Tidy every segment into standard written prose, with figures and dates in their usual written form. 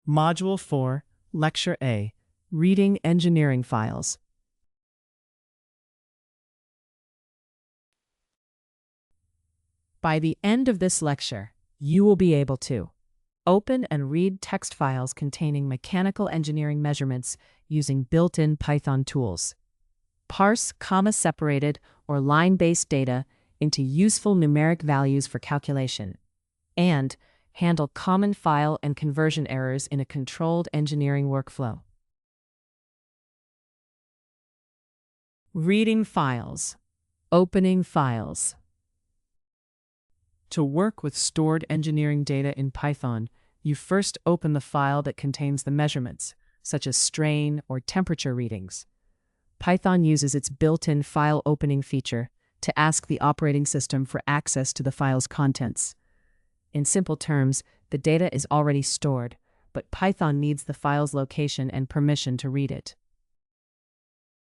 Module 4, Lecture A, Reading Engineering Files. By the end of this lecture, you will be able to open and read text files containing mechanical engineering measurements using built-in Python tools, parse comma-separated or line-based data into useful numeric values for calculation, and handle common file and conversion errors in a controlled engineering workflow. Reading files. Opening files. To work with stored engineering data in Python, you first open the file that contains the measurements, such as strain or temperature readings. Python uses its built-in file opening feature to ask the operating system for access to the file's contents. In simple terms, the data is already stored, but Python needs the file's location and permission to read it.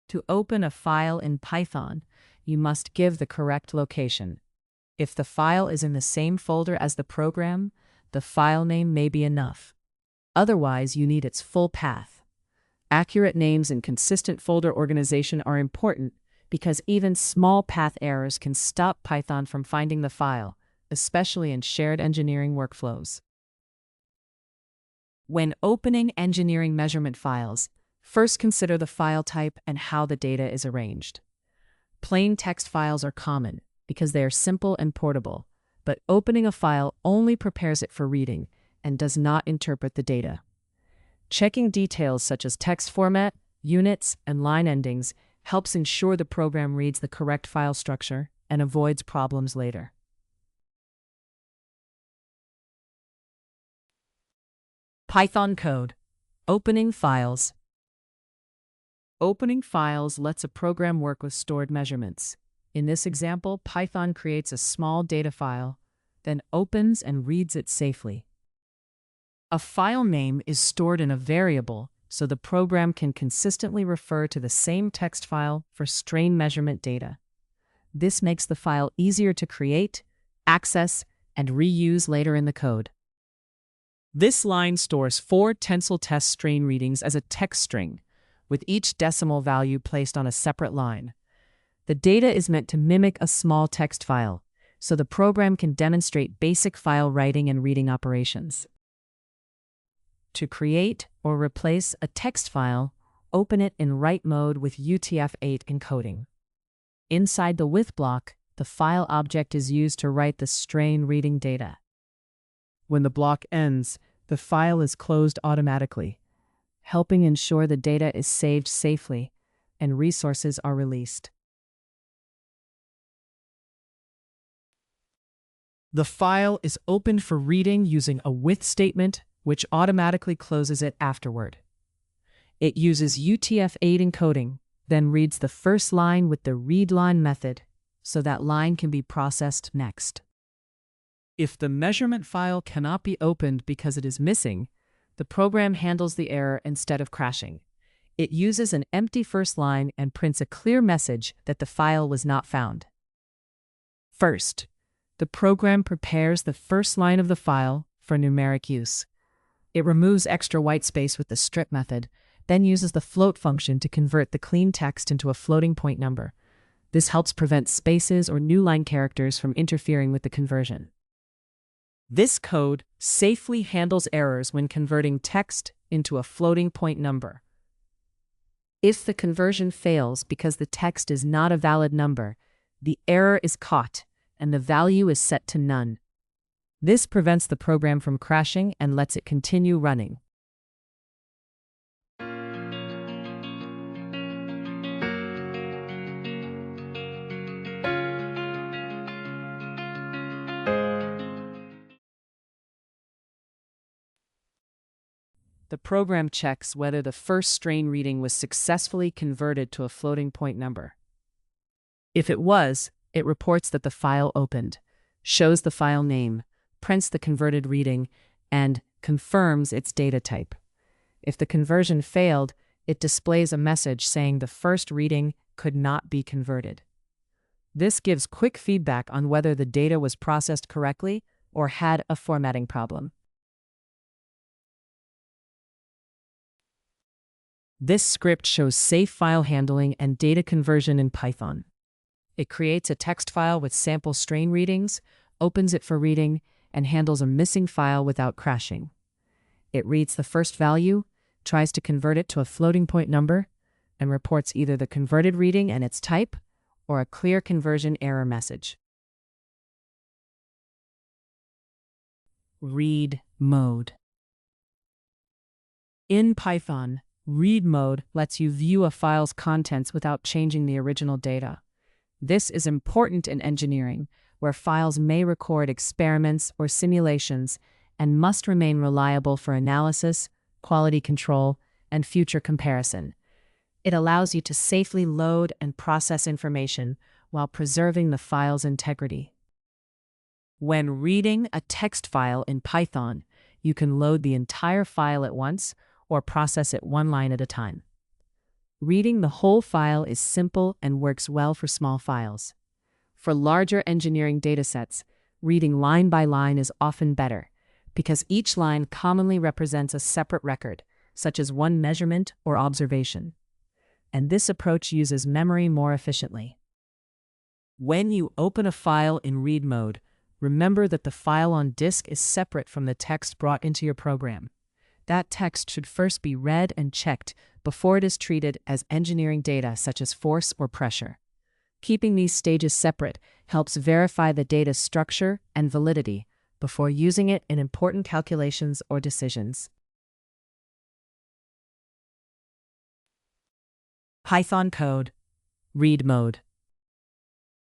To open a file in Python, you must give the correct location. If the file is in the same folder as the program, the file name may be enough. Otherwise, you need its full path. Accurate names and consistent folder organization are important because even small path errors can stop Python from finding the file, especially in shared engineering workflows. When opening engineering measurement files, first consider the file type and how the data is arranged. Plain text files are common because they are simple and portable, but opening a file only prepares it for reading and does not interpret the data. Checking details such as text format, units, and line endings helps ensure the program reads the correct file structure and avoids problems later. Python code. Opening files. Opening files lets a program work with stored measurements. In this example, Python creates a small data file, then opens and reads it safely. A file name is stored in a variable, so the program can consistently refer to the same text file for strain measurement data. This makes the file easier to create, access, and reuse later in the code. This line stores 4 tensile test strain readings as a text string, with each decimal value placed on a separate line. The data is meant to mimic a small text file, so the program can demonstrate basic file writing and reading operations. To create or replace a text file, open it in write mode with UTF-8 encoding. Inside the with block, the file object is used to write the strain reading data. When the block ends, the file is closed automatically, helping ensure the data is saved safely and resources are released. The file is opened for reading using a with statement, which automatically closes it afterward. It uses UTF-8 encoding, then reads the first line with the readLine method, so that line can be processed next. If the measurement file cannot be opened because it is missing, the program handles the error instead of crashing. It uses an empty first line and prints a clear message that the file was not found. First, the program prepares the first line of the file for numeric use. It removes extra white space with the strip method, then uses the float function to convert the clean text into a floating point number. This helps prevent spaces or new line characters from interfering with the conversion. This code safely handles errors when converting text into a floating point number. If the conversion fails because the text is not a valid number, the error is caught and the value is set to none. This prevents the program from crashing and lets it continue running. The program checks whether the first strain reading was successfully converted to a floating point number. If it was, it reports that the file opened, shows the file name, prints the converted reading, and confirms its data type. If the conversion failed, it displays a message saying the first reading could not be converted. This gives quick feedback on whether the data was processed correctly or had a formatting problem. This script shows safe file handling and data conversion in Python. It creates a text file with sample strain readings, opens it for reading, and handles a missing file without crashing. It reads the first value, tries to convert it to a floating point number, and reports either the converted reading and its type or a clear conversion error message. Read mode. In Python, read mode lets you view a file's contents without changing the original data. This is important in engineering, where files may record experiments or simulations and must remain reliable for analysis, quality control, and future comparison. It allows you to safely load and process information while preserving the file's integrity. When reading a text file in Python, you can load the entire file at once or process it one line at a time. Reading the whole file is simple and works well for small files. For larger engineering datasets, reading line by line is often better, because each line commonly represents a separate record, such as one measurement or observation. And this approach uses memory more efficiently. When you open a file in read mode, remember that the file on disk is separate from the text brought into your program. That text should first be read and checked before it is treated as engineering data such as force or pressure. Keeping these stages separate helps verify the data's structure and validity before using it in important calculations or decisions. Python code. Read mode.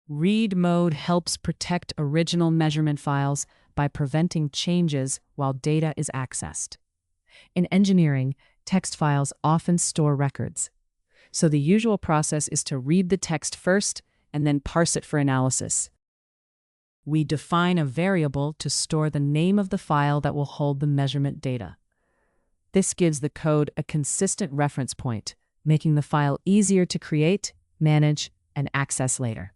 Read mode helps protect original measurement files by preventing changes while data is accessed. In engineering, text files often store records. So the usual process is to read the text first and then parse it for analysis. We define a variable to store the name of the file that will hold the measurement data. This gives the code a consistent reference point, making the file easier to create, manage, and access later.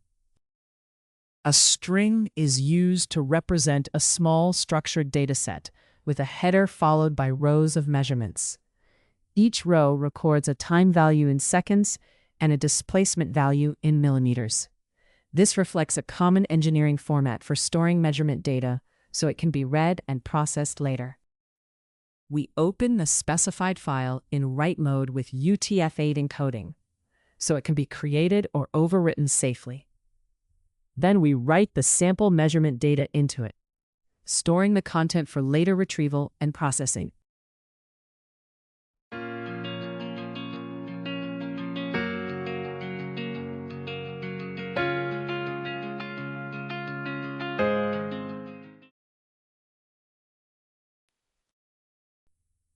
A string is used to represent a small structured dataset with a header followed by rows of measurements. Each row records a time value in seconds and a displacement value in millimeters. This reflects a common engineering format for storing measurement data so it can be read and processed later. We open the specified file in write mode with UTF-8 encoding, so it can be created or overwritten safely. Then we write the sample measurement data into it, storing the content for later retrieval and processing.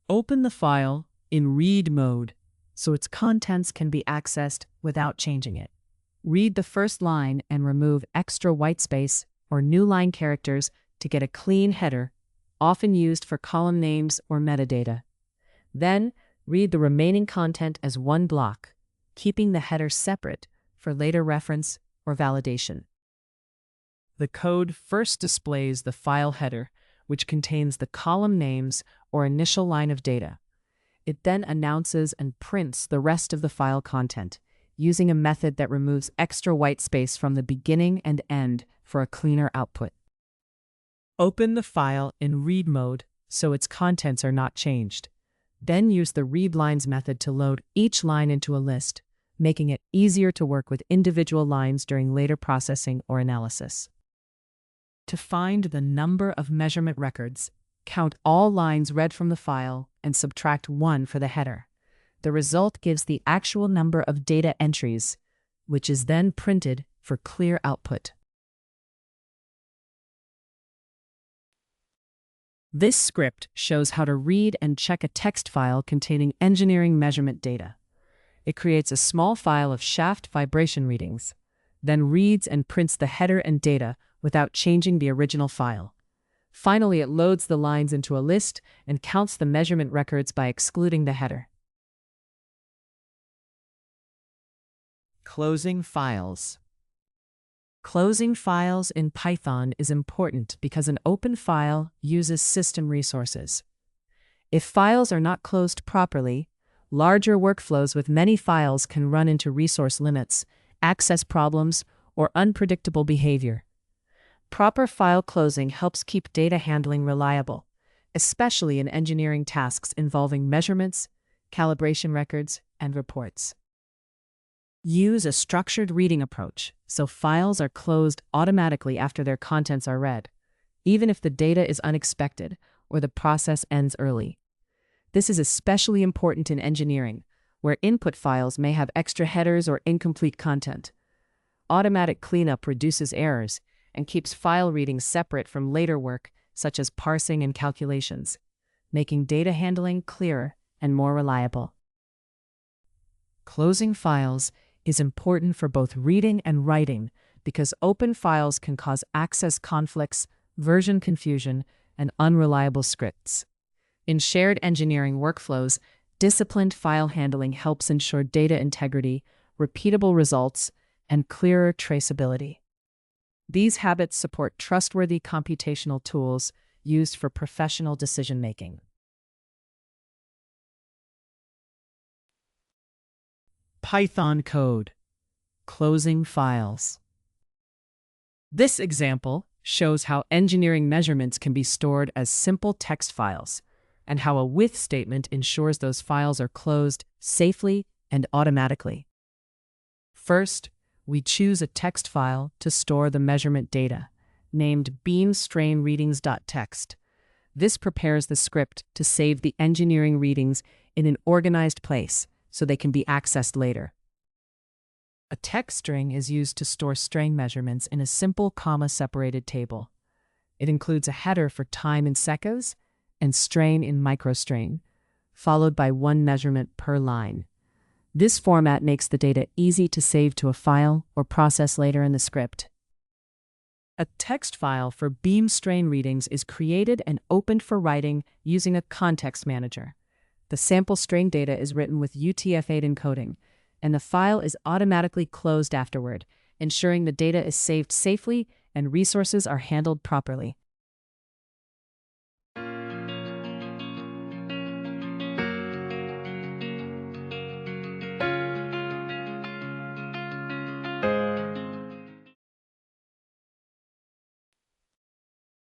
Open the file in read mode so its contents can be accessed without changing it. Read the first line and remove extra whitespace or new line characters to get a clean header, often used for column names or metadata. Then, read the remaining content as one block, keeping the header separate for later reference or validation. The code first displays the file header, which contains the column names or initial line of data. It then announces and prints the rest of the file content, using a method that removes extra whitespace from the beginning and end for a cleaner output. Open the file in read mode so its contents are not changed. Then use the readlines method to load each line into a list, making it easier to work with individual lines during later processing or analysis. To find the number of measurement records, count all lines read from the file and subtract 1 for the header. The result gives the actual number of data entries, which is then printed for clear output. This script shows how to read and check a text file containing engineering measurement data. It creates a small file of shaft vibration readings, then reads and prints the header and data without changing the original file. Finally, it loads the lines into a list and counts the measurement records by excluding the header. Closing files. Closing files in Python is important because an open file uses system resources. If files are not closed properly, Larger workflows with many files can run into resource limits, access problems, or unpredictable behavior. Proper file closing helps keep data handling reliable, especially in engineering tasks involving measurements, calibration records, and reports. Use a structured reading approach, so files are closed automatically after their contents are read, even if the data is unexpected or the process ends early. This is especially important in engineering, where input files may have extra headers or incomplete content. Automatic cleanup reduces errors and keeps file readings separate from later work, such as parsing and calculations, making data handling clearer and more reliable. Closing files is important for both reading and writing because open files can cause access conflicts, version confusion, and unreliable scripts. In shared engineering workflows, disciplined file handling helps ensure data integrity, repeatable results, and clearer traceability. These habits support trustworthy computational tools used for professional decision-making. Python code. Closing files. This example shows how engineering measurements can be stored as simple text files, and how a with statement ensures those files are closed safely and automatically. First, we choose a text file to store the measurement data, named beamstrainreadings.txt. This prepares the script to save the engineering readings in an organized place so they can be accessed later. A text string is used to store strain measurements in a simple comma-separated table. It includes a header for time in seconds and strain in microstrain, followed by one measurement per line. This format makes the data easy to save to a file or process later in the script. A text file for beam strain readings is created and opened for writing using a context manager. The sample strain data is written with UTF-8 encoding, and the file is automatically closed afterward, ensuring the data is saved safely and resources are handled properly.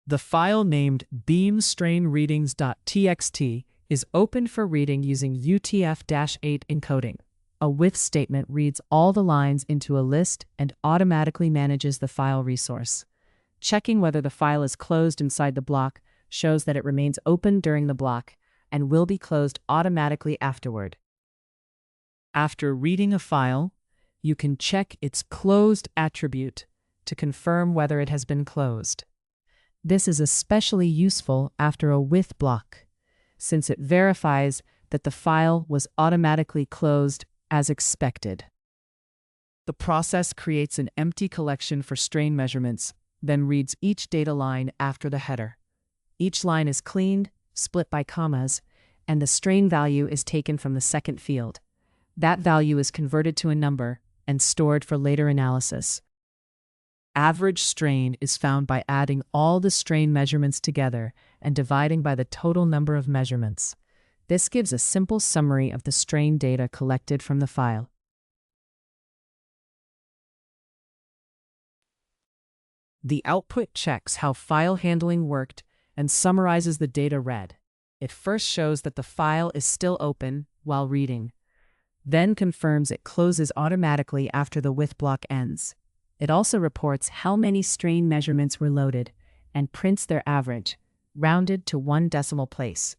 The file named beamstrainreadings.txt is opened for reading using UTF-8 encoding. A with statement reads all the lines into a list and automatically manages the file resource. Checking whether the file is closed inside the block shows that it remains open during the block and will be closed automatically afterward. After reading a file, you can check its closed attribute to confirm whether it has been closed. This is especially useful after a with block, since it verifies that the file was automatically closed as expected. The process creates an empty collection for strain measurements, then reads each data line after the header. Each line is cleaned, split by commas, and the strain value is taken from the second field. That value is converted to a number and stored for later analysis. Average strain is found by adding all the strain measurements together and dividing by the total number of measurements. This gives a simple summary of the strain data collected from the file. The output checks how file handling worked and summarizes the data read. It first shows that the file is still open while reading, then confirms it closes automatically after the with block ends. It also reports how many strain measurements were loaded and prints their average, rounded to one decimal place.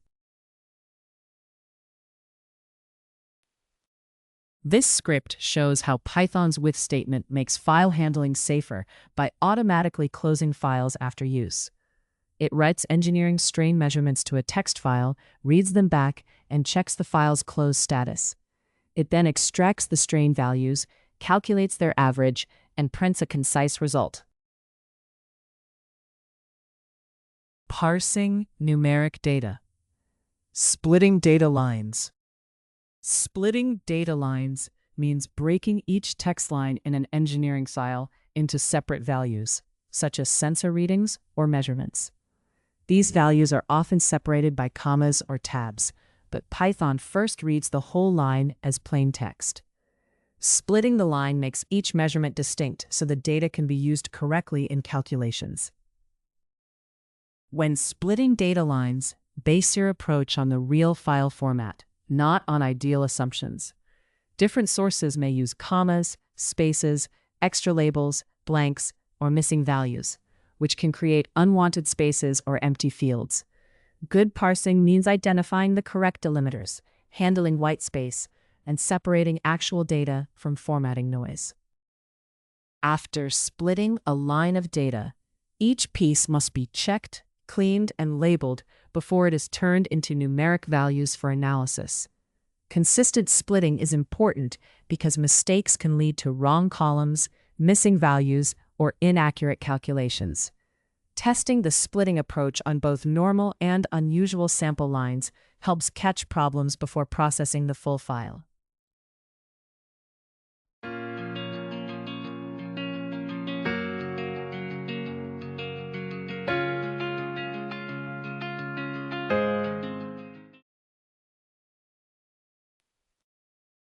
This script shows how Python's with statement makes file handling safer by automatically closing files after use. It writes engineering strain measurements to a text file, reads them back, and checks the file's close status. It then extracts the strain values, calculates their average, and prints a concise result. Parsing numeric data. Splitting data lines. Splitting data lines means breaking each text line in an engineering file into separate values, such as sensor readings or measurements. These values are often separated by commas or tabs, but Python first reads the whole line as plain text. Splitting the line makes each measurement distinct so the data can be used correctly in calculations. When splitting data lines, base your approach on the real file format, not on ideal assumptions. Different sources may use commas, spaces, extra labels, blanks, or missing values, which can create unwanted spaces or empty fields. Good parsing means identifying the correct delimiters, handling white space, and separating actual data from formatting noise. After splitting a line of data, each piece must be checked, cleaned, and labeled before it is turned into numeric values for analysis. Consistent splitting is important because mistakes can lead to wrong columns, missing values, or inaccurate calculations. Testing the splitting approach on both normal and unusual sample lines helps catch problems before processing the full file.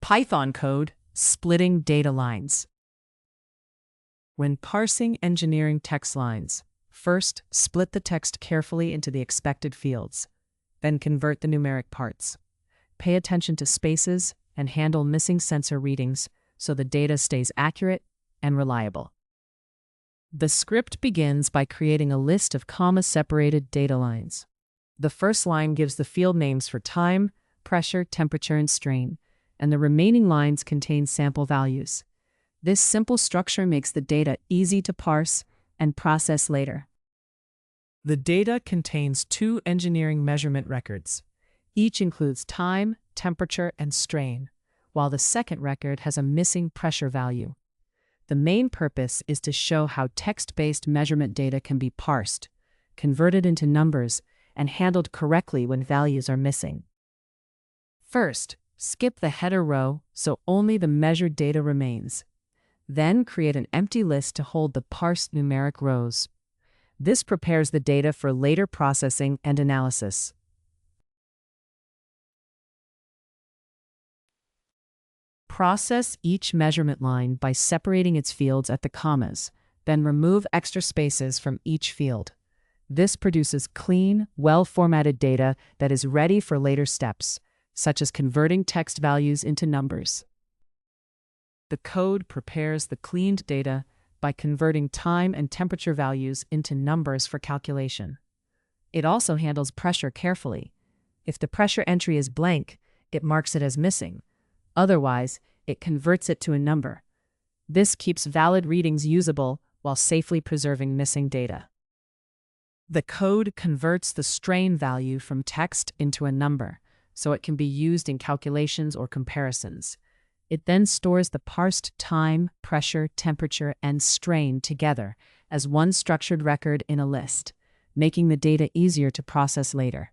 Python code, splitting data lines. When parsing engineering text lines, first split the text carefully into the expected fields, then convert the numeric parts. Pay attention to spaces and handle missing sensor readings so the data stays accurate and reliable. The script begins by creating a list of comma-separated data lines. The first line gives the field names for time, pressure, temperature, and strain, and the remaining lines contain sample values. This simple structure makes the data easy to parse and process later. The data contains 2 engineering measurement records. Each includes time, temperature, and strain, while the second record has a missing pressure value. The main purpose is to show how text-based measurement data can be parsed, converted into numbers, and handled correctly when values are missing. First, skip the header row so only the measured data remains. Then create an empty list to hold the parsed numeric rows. This prepares the data for later processing and analysis. Process each measurement line by separating its fields at the commas, then remove extra spaces from each field. This produces clean, well-formatted data that is ready for later steps, such as converting text values into numbers. The code prepares the cleaned data by converting time and temperature values into numbers for calculation. It also handles pressure carefully. If the pressure entry is blank, it marks it as missing. Otherwise, it converts it to a number. This keeps valid readings usable while safely preserving missing data. The code converts the strain value from text into a number, so it can be used in calculations or comparisons. It then stores the parsed time, pressure, temperature, and strain together as one structured record in a list, making the data easier to process later.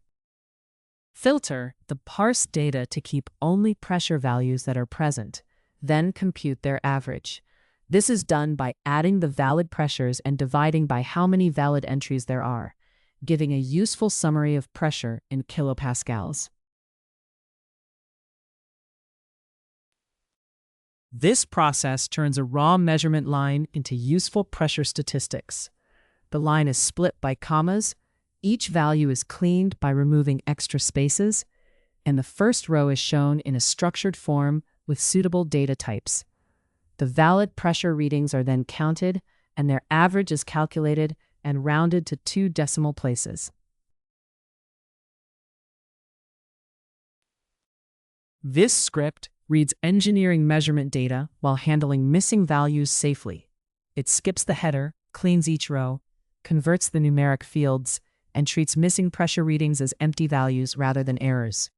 Filter the parsed data to keep only pressure values that are present, then compute their average. This is done by adding the valid pressures and dividing by how many valid entries there are, giving a useful summary of pressure in kilopascals. This process turns a raw measurement line into useful pressure statistics. The line is split by commas, each value is cleaned by removing extra spaces, and the first row is shown in a structured form with suitable data types. The valid pressure readings are then counted, and their average is calculated and rounded to 2 decimal places. This script reads engineering measurement data while handling missing values safely. It skips the header, cleans each row, converts the numeric fields, and treats missing pressure readings as empty values rather than errors.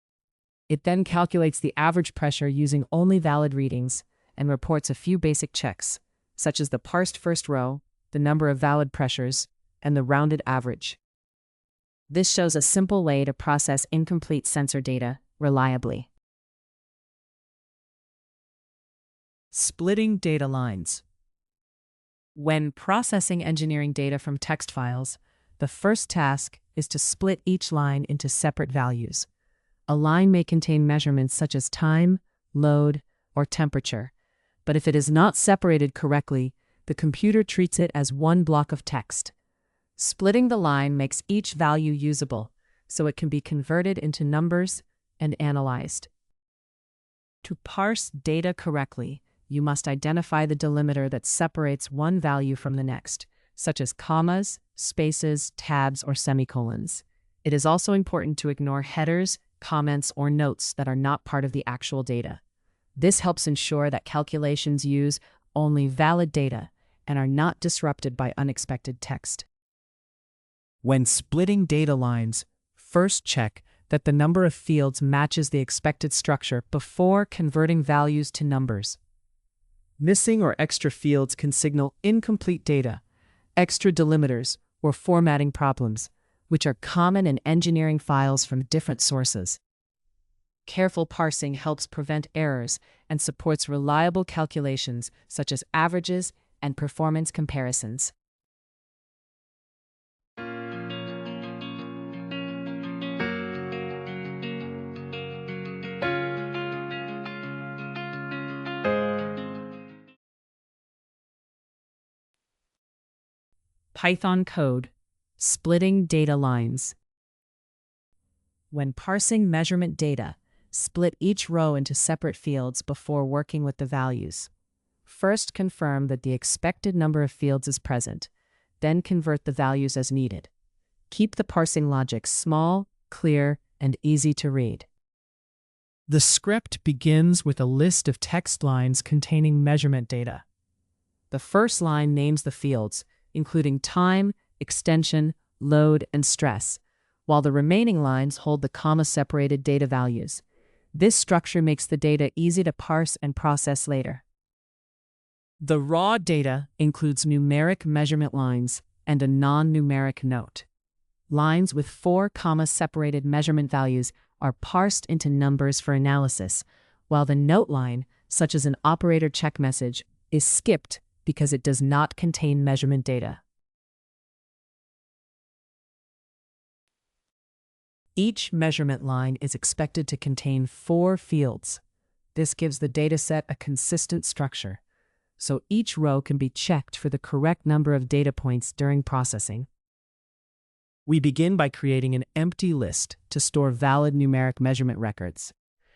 It then calculates the average pressure using only valid readings and reports a few basic checks, such as the parsed first row, the number of valid pressures, and the rounded average. This shows a simple way to process incomplete sensor data reliably. Splitting data lines. When processing engineering data from text files, the first task is to split each line into separate values. A line may contain measurements such as time, load, or temperature, but if it is not separated correctly, the computer treats it as one block of text. Splitting the line makes each value usable, so it can be converted into numbers and analyzed. To parse data correctly, you must identify the delimiter that separates one value from the next, such as commas, spaces, tabs, or semicolons. It is also important to ignore headers, comments, or notes that are not part of the actual data. This helps ensure that calculations use only valid data and are not disrupted by unexpected text. When splitting data lines, first check that the number of fields matches the expected structure before converting values to numbers. Missing or extra fields can signal incomplete data, extra delimiters, or formatting problems, which are common in engineering files from different sources. Careful parsing helps prevent errors and supports reliable calculations such as averages and performance comparisons. Python code, splitting data lines. When parsing measurement data, split each row into separate fields before working with the values. First, confirm that the expected number of fields is present, then convert the values as needed. Keep the parsing logic small, clear, and easy to read. The script begins with a list of text lines containing measurement data. The first line names the fields, including time, extension, load, and stress, while the remaining lines hold the comma-separated data values. This structure makes the data easy to parse and process later. The raw data includes numeric measurement lines and a non-numeric note. Lines with 4 comma-separated measurement values are parsed into numbers for analysis, while the note line, such as an operator check message, is skipped because it does not contain measurement data. Each measurement line is expected to contain 4 fields. This gives the dataset a consistent structure, so each row can be checked for the correct number of data points during processing. We begin by creating an empty list to store valid numeric measurement records.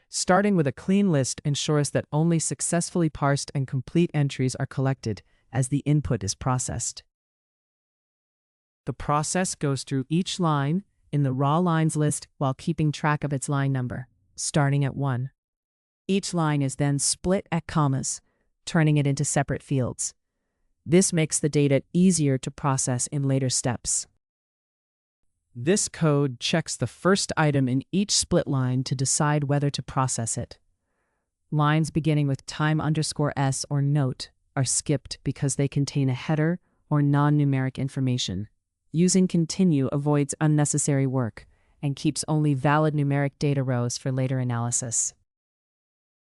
Starting with a clean list ensures that only successfully parsed and complete entries are collected as the input is processed. The process goes through each line in the raw lines list while keeping track of its line number, starting at 1. Each line is then split at commas, turning it into separate fields. This makes the data easier to process in later steps. This code checks the first item in each split line to decide whether to process it. Lines beginning with time_s or note are skipped because they contain a header or non-numeric information. Using continue avoids unnecessary work and keeps only valid numeric data rows for later analysis.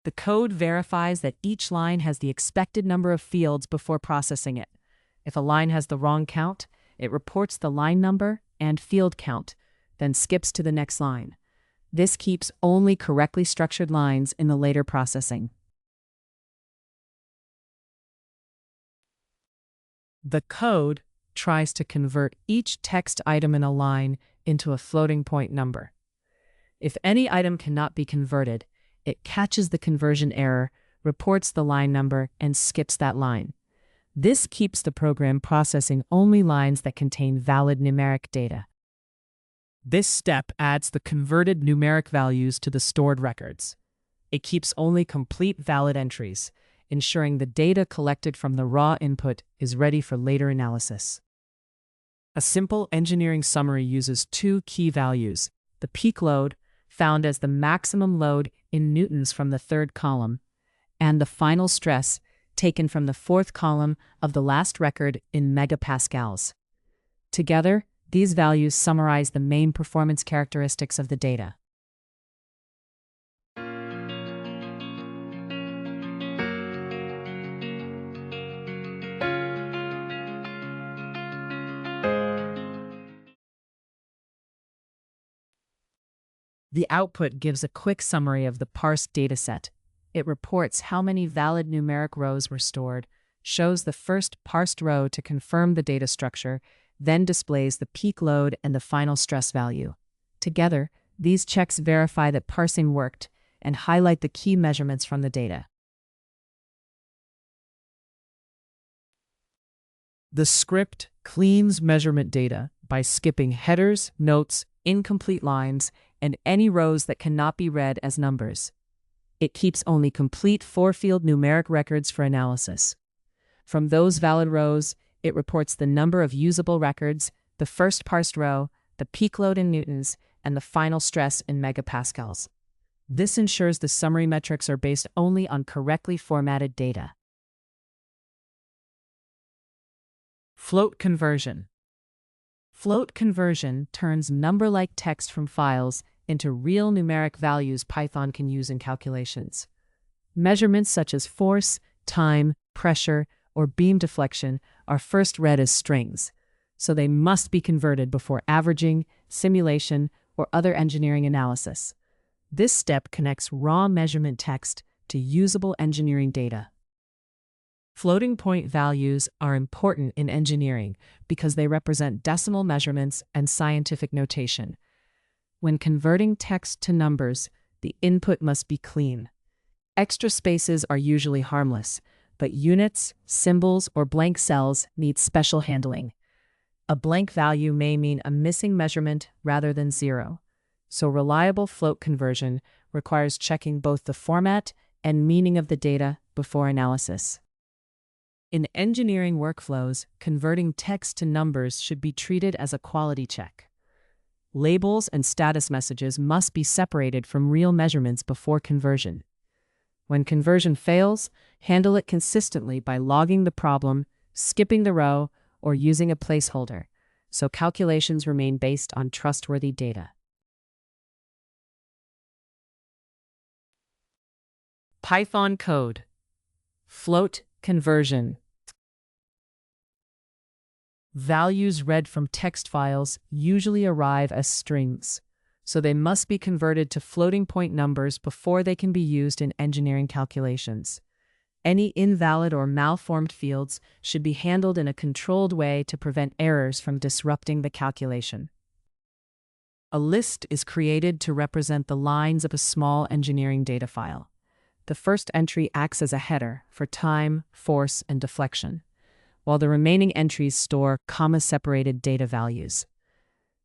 The code verifies that each line has the expected number of fields before processing it. If a line has the wrong count, it reports the line number and field count, then skips to the next line. This keeps only correctly structured lines in the later processing. The code tries to convert each text item in a line into a floating point number. If any item cannot be converted, it catches the conversion error, reports the line number, and skips that line. This keeps the program processing only lines that contain valid numeric data. This step adds the converted numeric values to the stored records. It keeps only complete valid entries, ensuring the data collected from the raw input is ready for later analysis. A simple engineering summary uses 2 key values: the peak load, found as the maximum load in newtons from the 3rd column, and the final stress, taken from the 4th column of the last record in megapascals. Together, these values summarize the main performance characteristics of the data. The output gives a quick summary of the parsed dataset. It reports how many valid numeric rows were stored, shows the first parsed row to confirm the data structure, then displays the peak load and the final stress value. Together, these checks verify that parsing worked and highlight the key measurements from the data. The script cleans measurement data by skipping headers, notes, incomplete lines, and any rows that cannot be read as numbers. It keeps only complete four-field numeric records for analysis. From those valid rows, it reports the number of usable records, the first parsed row, the peak load in newtons, and the final stress in megapascals. This ensures the summary metrics are based only on correctly formatted data. Float conversion. Float conversion turns number-like text from files into real numeric values Python can use in calculations. Measurements such as force, time, pressure, or beam deflection are first read as strings, so they must be converted before averaging, simulation, or other engineering analysis. This step connects raw measurement text to usable engineering data. Floating point values are important in engineering because they represent decimal measurements and scientific notation. When converting text to numbers, the input must be clean. Extra spaces are usually harmless, but units, symbols, or blank cells need special handling. A blank value may mean a missing measurement rather than zero, so reliable float conversion requires checking both the format and meaning of the data before analysis. In engineering workflows, converting text to numbers should be treated as a quality check. Labels and status messages must be separated from real measurements before conversion. When conversion fails, handle it consistently by logging the problem, skipping the row, or using a placeholder, so calculations remain based on trustworthy data. Python code. Float conversion. Values read from text files usually arrive as strings, so they must be converted to floating point numbers before they can be used in engineering calculations. Any invalid or malformed fields should be handled in a controlled way to prevent errors from disrupting the calculation. A list is created to represent the lines of a small engineering data file. The first entry acts as a header for time, force, and deflection, while the remaining entries store comma-separated data values.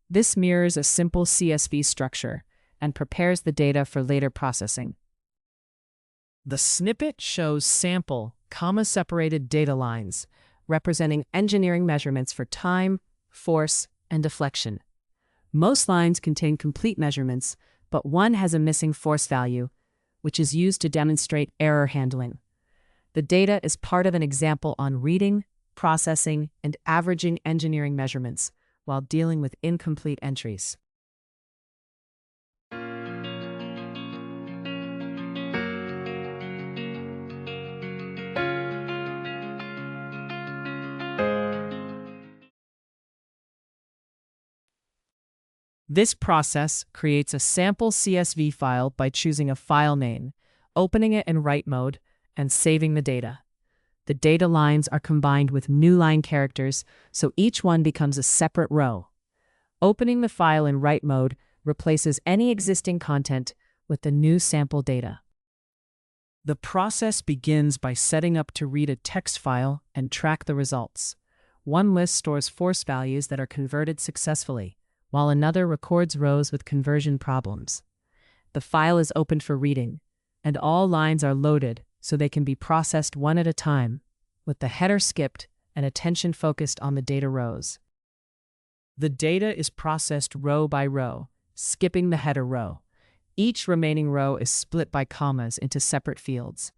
This mirrors a simple CSV structure and prepares the data for later processing. The snippet shows sample, comma-separated data lines, representing engineering measurements for time, force, and deflection. Most lines contain complete measurements, but one has a missing force value, which is used to demonstrate error handling. The data is part of an example on reading, processing, and averaging engineering measurements while dealing with incomplete entries. This process creates a sample CSV file by choosing a file name, opening it in write mode, and saving the data. The data lines are combined with new line characters, so each one becomes a separate row. Opening the file in write mode replaces any existing content with the new sample data. The process begins by setting up to read a text file and track the results. One list stores force values that are converted successfully, while another records rows with conversion problems. The file is opened for reading, and all lines are loaded so they can be processed one at a time, with the header skipped and attention focused on the data rows. The data is processed row by row, skipping the header row. Each remaining row is split by commas into separate fields,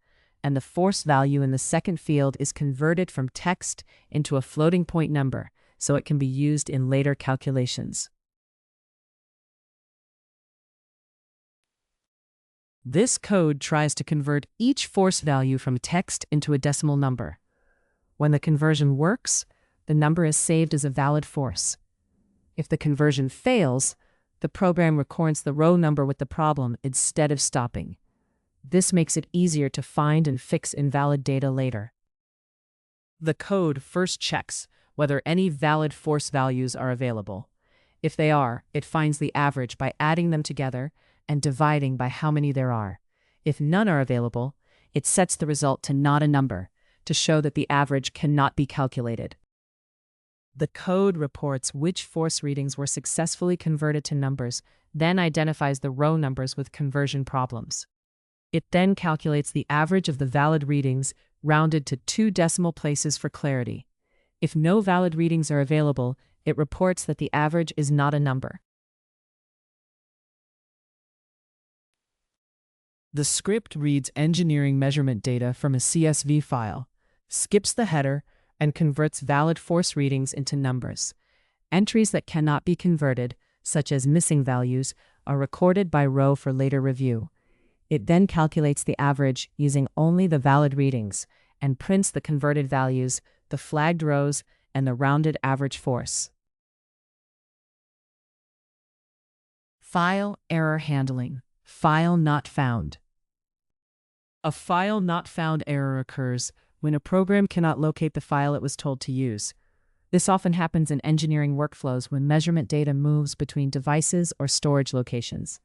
and the force value in the second field is converted from text into a floating point number so it can be used in later calculations. This code tries to convert each force value from text into a decimal number. When the conversion works, the number is saved as a valid force. If the conversion fails, The program records the row number with the problem instead of stopping. This makes it easier to find and fix invalid data later. The code first checks whether any valid force values are available. If they are, it finds the average by adding them together and dividing by how many there are. If none are available, it sets the result to not a number, to show that the average cannot be calculated. The code reports which force readings were successfully converted to numbers, then identifies the row numbers with conversion problems. It then calculates the average of the valid readings, rounded to 2 decimal places for clarity. If no valid readings are available, it reports that the average is not a number. The script reads engineering measurement data from a CSV file, skips the header, and converts valid force readings into numbers. Entries that cannot be converted, such as missing values, are recorded by row for later review. It then calculates the average using only the valid readings and prints the converted values, the flagged rows, and the rounded average force. File error handling. File not found. A file not found error occurs when a program cannot locate the file it was told to use. This often happens in engineering workflows when measurement data moves between devices or storage locations.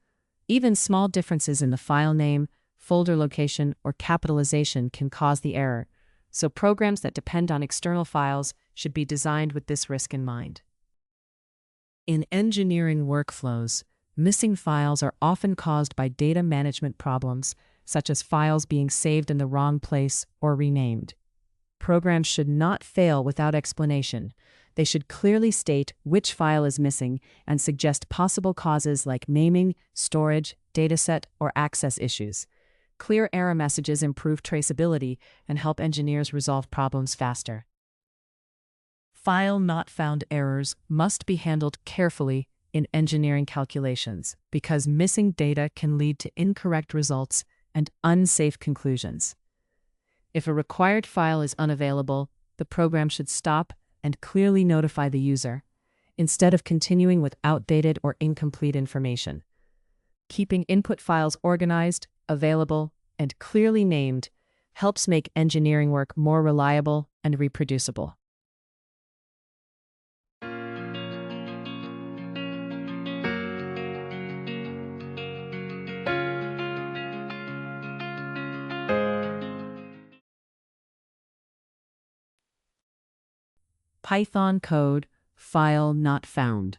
Even small differences in the file name, folder location, or capitalization can cause the error, so programs that depend on external files should be designed with this risk in mind. In engineering workflows, missing files are often caused by data management problems, such as files being saved in the wrong place or renamed. Programs should not fail without explanation. They should clearly state which file is missing and suggest possible causes like naming, storage, dataset, or access issues. Clear error messages improve traceability and help engineers resolve problems faster. File not found errors must be handled carefully in engineering calculations because missing data can lead to incorrect results and unsafe conclusions. If a required file is unavailable, the program should stop and clearly notify the user, instead of continuing with outdated or incomplete information. Keeping input files organized, available, and clearly named helps make engineering work more reliable and reproducible. Python code, file not found.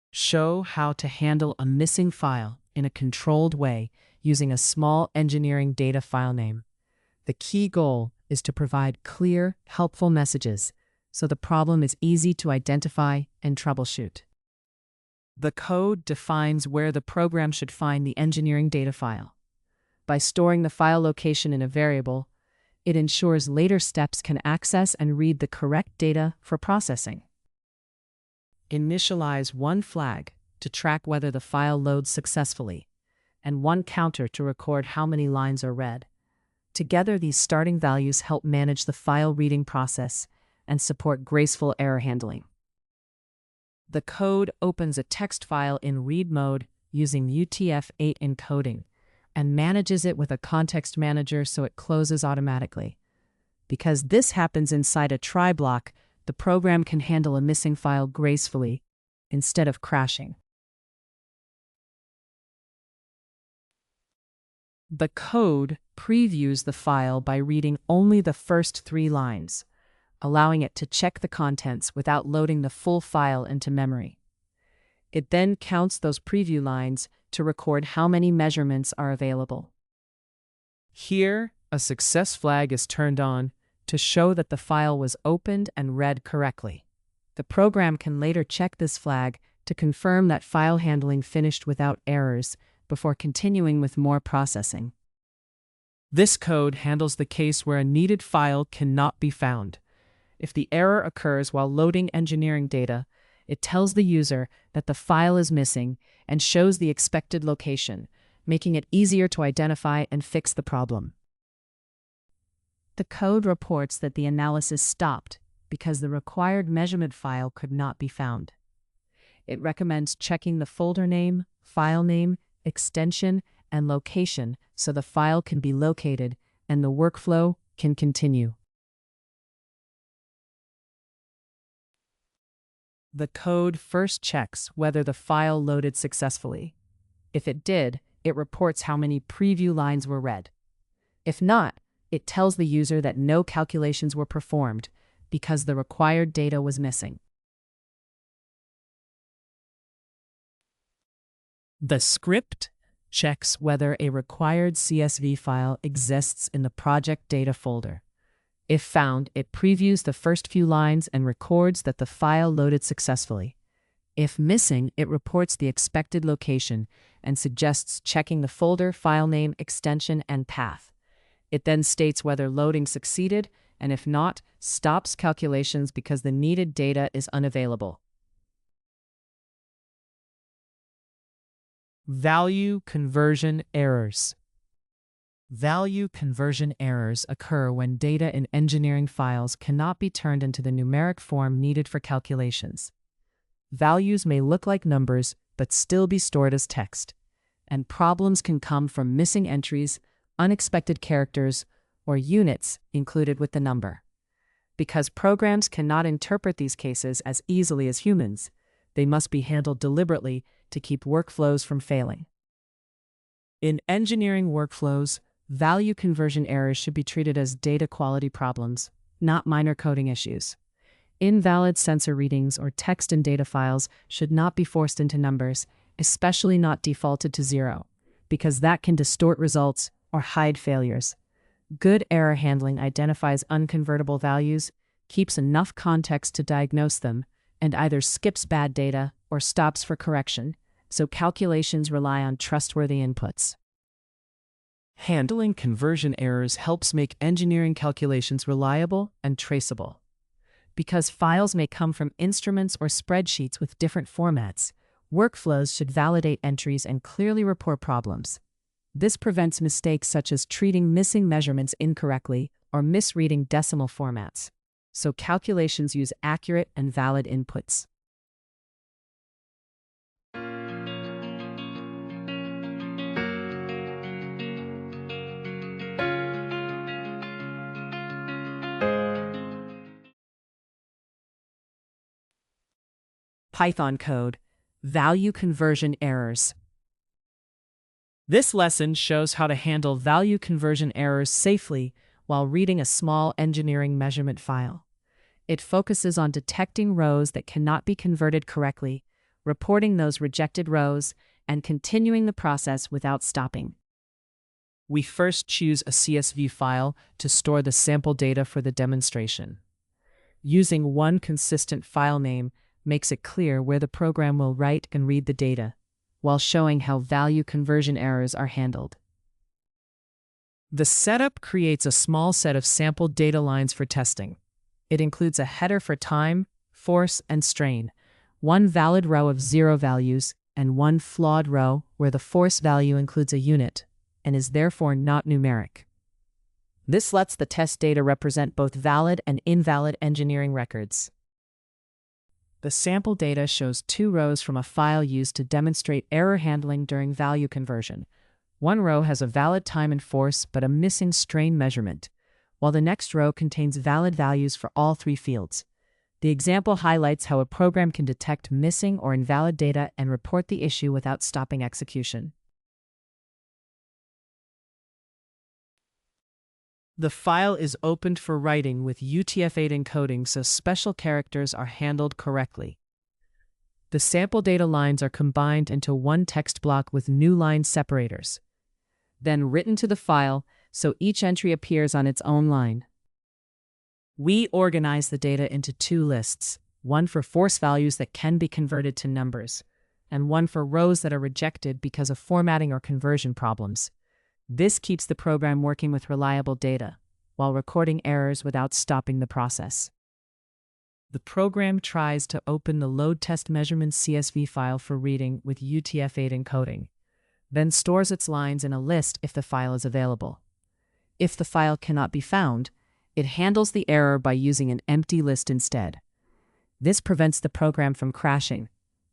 Show how to handle a missing file in a controlled way using a small engineering data file name. The key goal is to provide clear, helpful messages so the problem is easy to identify and troubleshoot. The code defines where the program should find the engineering data file. By storing the file location in a variable, it ensures later steps can access and read the correct data for processing. Initialize one flag to track whether the file loads successfully, and one counter to record how many lines are read. Together, these starting values help manage the file reading process and support graceful error handling. The code opens a text file in read mode using UTF-8 encoding and manages it with a context manager so it closes automatically. Because this happens inside a try block, the program can handle a missing file gracefully instead of crashing. The code previews the file by reading only the first 3 lines, allowing it to check the contents without loading the full file into memory. It then counts those preview lines to record how many measurements are available. Here, a success flag is turned on to show that the file was opened and read correctly. The program can later check this flag to confirm that file handling finished without errors before continuing with more processing. This code handles the case where a needed file cannot be found. If the error occurs while loading engineering data, it tells the user that the file is missing and shows the expected location, making it easier to identify and fix the problem. The code reports that the analysis stopped because the required measurement file could not be found. It recommends checking the folder name, file name, extension, and location so the file can be located and the workflow can continue. The code first checks whether the file loaded successfully. If it did, it reports how many preview lines were read. If not, it tells the user that no calculations were performed because the required data was missing. The script checks whether a required CSV file exists in the project data folder. If found, it previews the first few lines and records that the file loaded successfully. If missing, it reports the expected location and suggests checking the folder, file name, extension, and path. It then states whether loading succeeded, and if not, stops calculations because the needed data is unavailable. Value conversion errors. Value conversion errors occur when data in engineering files cannot be turned into the numeric form needed for calculations. Values may look like numbers but still be stored as text, and problems can come from missing entries, unexpected characters, or units included with the number. Because programs cannot interpret these cases as easily as humans, they must be handled deliberately to keep workflows from failing. In engineering workflows, value conversion errors should be treated as data quality problems, not minor coding issues. Invalid sensor readings or text in data files should not be forced into numbers, especially not defaulted to 0, because that can distort results or hide failures. Good error handling identifies unconvertible values, keeps enough context to diagnose them, and either skips bad data or stops for correction, so calculations rely on trustworthy inputs. Handling conversion errors helps make engineering calculations reliable and traceable. Because files may come from instruments or spreadsheets with different formats, workflows should validate entries and clearly report problems. This prevents mistakes such as treating missing measurements incorrectly or misreading decimal formats, so calculations use accurate and valid inputs. Python code, value conversion errors. This lesson shows how to handle value conversion errors safely while reading a small engineering measurement file. It focuses on detecting rows that cannot be converted correctly, reporting those rejected rows, and continuing the process without stopping. We first choose a CSV file to store the sample data for the demonstration. Using one consistent file name makes it clear where the program will write and read the data, while showing how value conversion errors are handled. The setup creates a small set of sample data lines for testing. It includes a header for time, force, and strain, one valid row of 0 values, and one flawed row where the force value includes a unit and is therefore not numeric. This lets the test data represent both valid and invalid engineering records. The sample data shows 2 rows from a file used to demonstrate error handling during value conversion. One row has a valid time and force but a missing strain measurement, while the next row contains valid values for all 3 fields. The example highlights how a program can detect missing or invalid data and report the issue without stopping execution. The file is opened for writing with UTF-8 encoding so special characters are handled correctly. The sample data lines are combined into one text block with new line separators, then written to the file so each entry appears on its own line. We organize the data into 2 lists, one for force values that can be converted to numbers, and one for rows that are rejected because of formatting or conversion problems. This keeps the program working with reliable data, while recording errors without stopping the process. The program tries to open the load test measurement CSV file for reading with UTF-8 encoding, then stores its lines in a list if the file is available. If the file cannot be found, it handles the error by using an empty list instead. This prevents the program from crashing,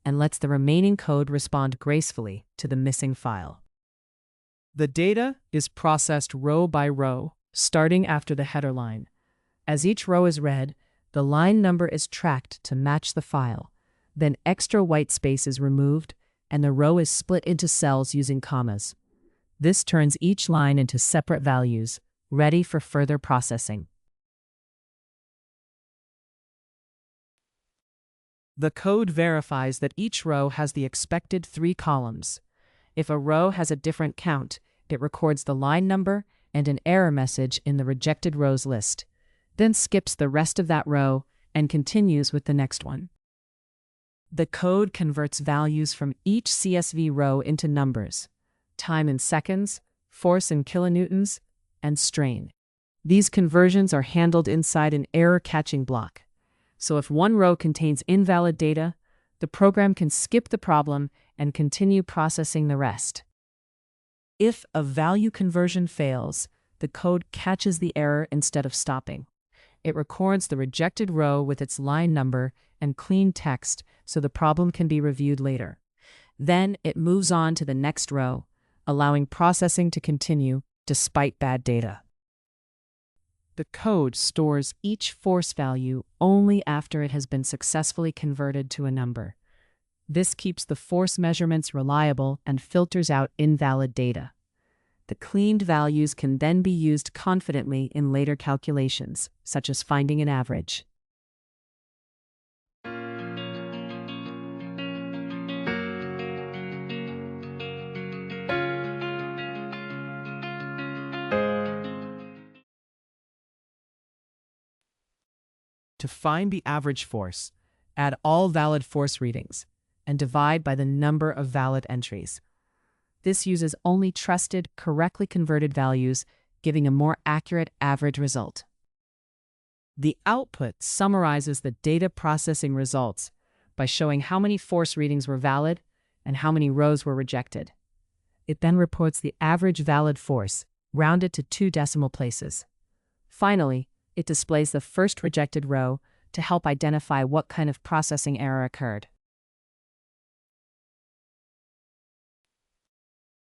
and lets the remaining code respond gracefully to the missing file. The data is processed row by row, starting after the header line. As each row is read, the line number is tracked to match the file. Then extra white space is removed, and the row is split into cells using commas. This turns each line into separate values, ready for further processing. The code verifies that each row has the expected 3 columns. If a row has a different count, it records the line number and an error message in the rejected rows list, then skips the rest of that row and continues with the next one. The code converts values from each CSV row into numbers: time in seconds, force in kilonewtons, and strain. These conversions are handled inside an error-catching block. So if one row contains invalid data, the program can skip the problem and continue processing the rest. If a value conversion fails, the code catches the error instead of stopping. It records the rejected row with its line number and clean text so the problem can be reviewed later. Then it moves on to the next row, allowing processing to continue despite bad data. The code stores each force value only after it has been successfully converted to a number. This keeps the force measurements reliable and filters out invalid data. The cleaned values can then be used confidently in later calculations, such as finding an average. To find the average force, add all valid force readings and divide by the number of valid entries. This uses only trusted, correctly converted values, giving a more accurate average result. The output summarizes the data processing results by showing how many force readings were valid and how many rows were rejected. It then reports the average valid force, rounded to 2 decimal places. Finally, it displays the first rejected row to help identify what kind of processing error occurred.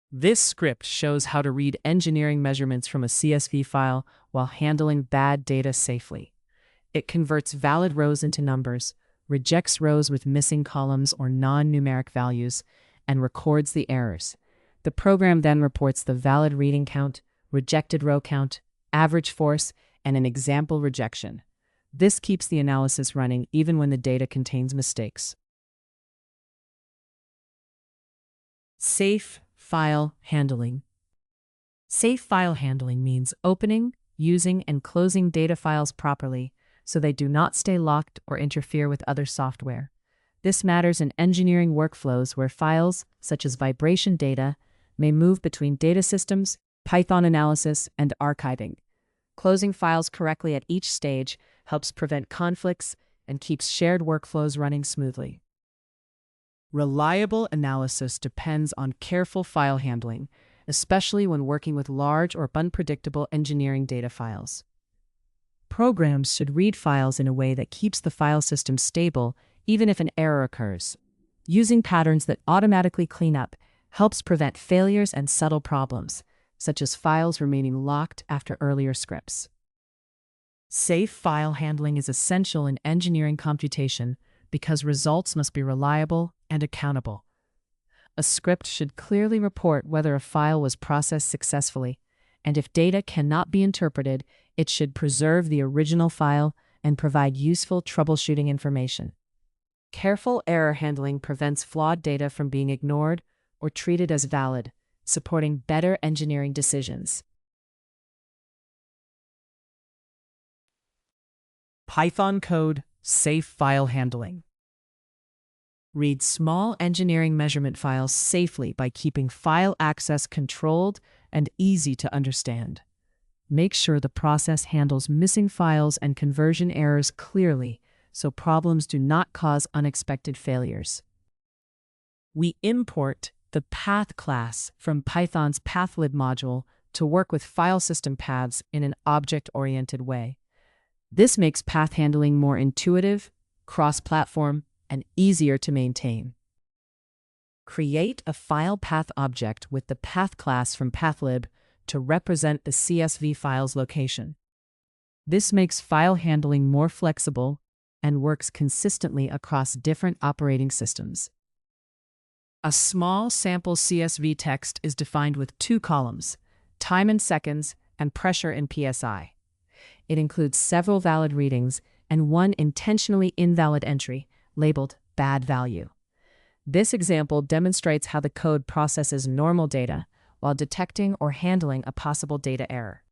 This script shows how to read engineering measurements from a CSV file while handling bad data safely. It converts valid rows into numbers, rejects rows with missing columns or non-numeric values, and records the errors. The program then reports the valid reading count, rejected row count, average force, and an example rejection. This keeps the analysis running even when the data contains mistakes. Safe file handling. Safe file handling means opening, using, and closing data files properly so they do not stay locked or interfere with other software. This matters in engineering workflows where files, such as vibration data, may move between data systems, Python analysis, and archiving. Closing files correctly at each stage helps prevent conflicts and keeps shared workflows running smoothly. Reliable analysis depends on careful file handling, especially when working with large or unpredictable engineering data files. Programs should read files in a way that keeps the file system stable even if an error occurs. Using patterns that automatically clean up helps prevent failures and subtle problems, such as files remaining locked after earlier scripts. Safe file handling is essential in engineering computation because results must be reliable and accountable. A script should clearly report whether a file was processed successfully, and if data cannot be interpreted, it should preserve the original file and provide useful troubleshooting information. Careful error handling prevents flawed data from being ignored or treated as valid, supporting better engineering decisions. Python code safe file handling. Read small engineering measurement files safely by keeping file access controlled and easy to understand. Make sure the process handles missing files and conversion errors clearly so problems do not cause unexpected failures. We import the path class from Python's pathlib module to work with file system paths in an object-oriented way. This makes path handling more intuitive, cross-platform, and easier to maintain. Create a file path object with the path class from pathlib to represent the CSV file's location. This makes file handling more flexible and works consistently across different operating systems. A small sample CSV text is defined with 2 columns, time in seconds and pressure in PSI. It includes several valid readings and one intentionally invalid entry labeled bad value. This example demonstrates how the code processes normal data while detecting or handling a possible data error.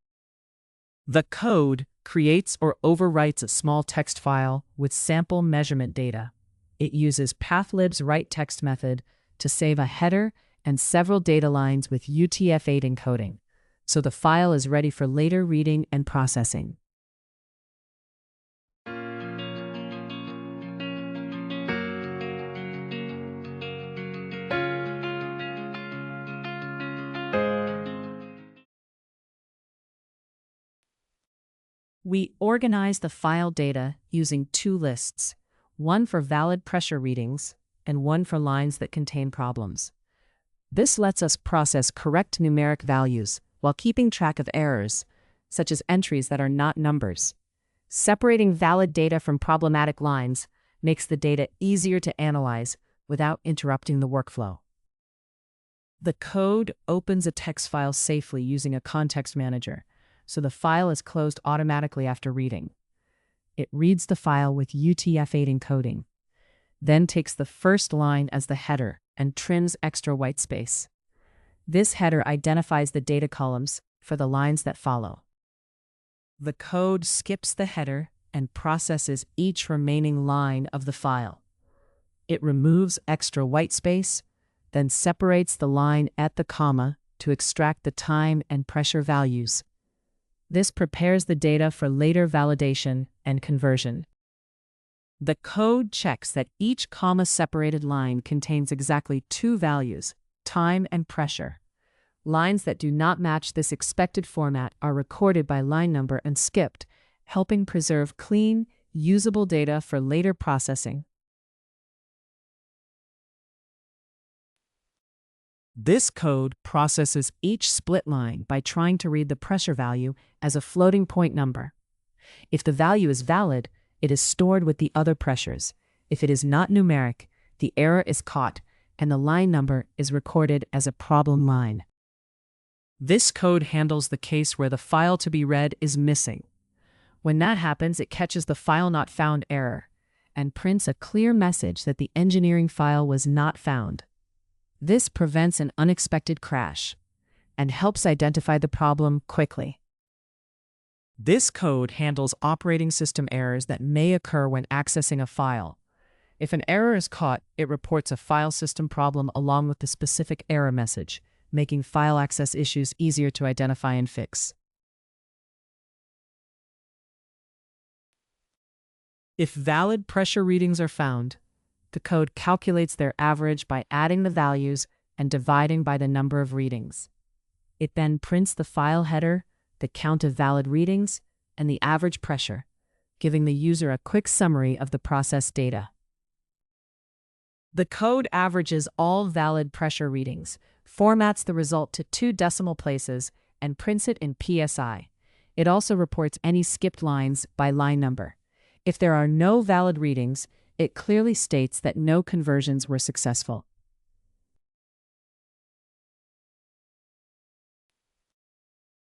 The code creates or overwrites a small text file with sample measurement data. It uses pathlib's write text method to save a header and several data lines with UTF-8 encoding, so the file is ready for later reading and processing. We organize the file data using 2 lists, one for valid pressure readings and one for lines that contain problems. This lets us process correct numeric values while keeping track of errors, such as entries that are not numbers. Separating valid data from problematic lines makes the data easier to analyze without interrupting the workflow. The code opens a text file safely using a context manager, so the file is closed automatically after reading. It reads the file with UTF-8 encoding, then takes the first line as the header and trims extra white space. This header identifies the data columns for the lines that follow. The code skips the header and processes each remaining line of the file. It removes extra white space, then separates the line at the comma to extract the time and pressure values. This prepares the data for later validation and conversion. The code checks that each comma-separated line contains exactly 2 values, time and pressure. Lines that do not match this expected format are recorded by line number and skipped, helping preserve clean, usable data for later processing. This code processes each split line by trying to read the pressure value as a floating point number. If the value is valid, it is stored with the other pressures. If it is not numeric, the error is caught and the line number is recorded as a problem line. This code handles the case where the file to be read is missing. When that happens, it catches the file not found error and prints a clear message that the engineering file was not found. This prevents an unexpected crash and helps identify the problem quickly. This code handles operating system errors that may occur when accessing a file. If an error is caught, it reports a file system problem along with the specific error message, making file access issues easier to identify and fix. If valid pressure readings are found, the code calculates their average by adding the values and dividing by the number of readings. It then prints the file header, the count of valid readings, and the average pressure, giving the user a quick summary of the processed data. The code averages all valid pressure readings, formats the result to 2 decimal places, and prints it in PSI. It also reports any skipped lines by line number. If there are no valid readings, it clearly states that no conversions were successful.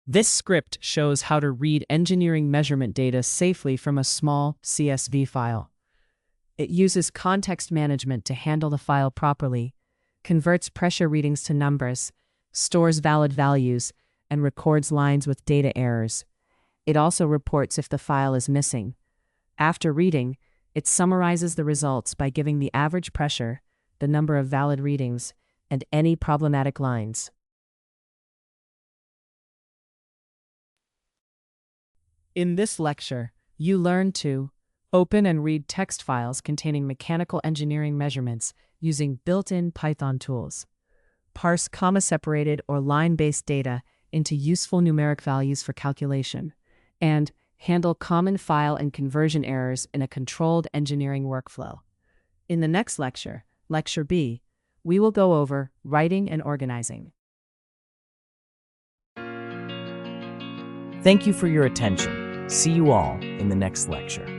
This script shows how to read engineering measurement data safely from a small CSV file. It uses context management to handle the file properly, converts pressure readings to numbers, stores valid values, and records lines with data errors. It also reports if the file is missing. After reading, it summarizes the results by giving the average pressure, the number of valid readings, and any problematic lines. In this lecture, you learn to open and read text files containing mechanical engineering measurements using built-in Python tools, parse comma-separated or line-based data into useful numeric values for calculation, and handle common file and conversion errors in a controlled engineering workflow. In the next lecture, Lecture B, we will go over writing and organizing. Thank you for your attention. See you all in the next lecture.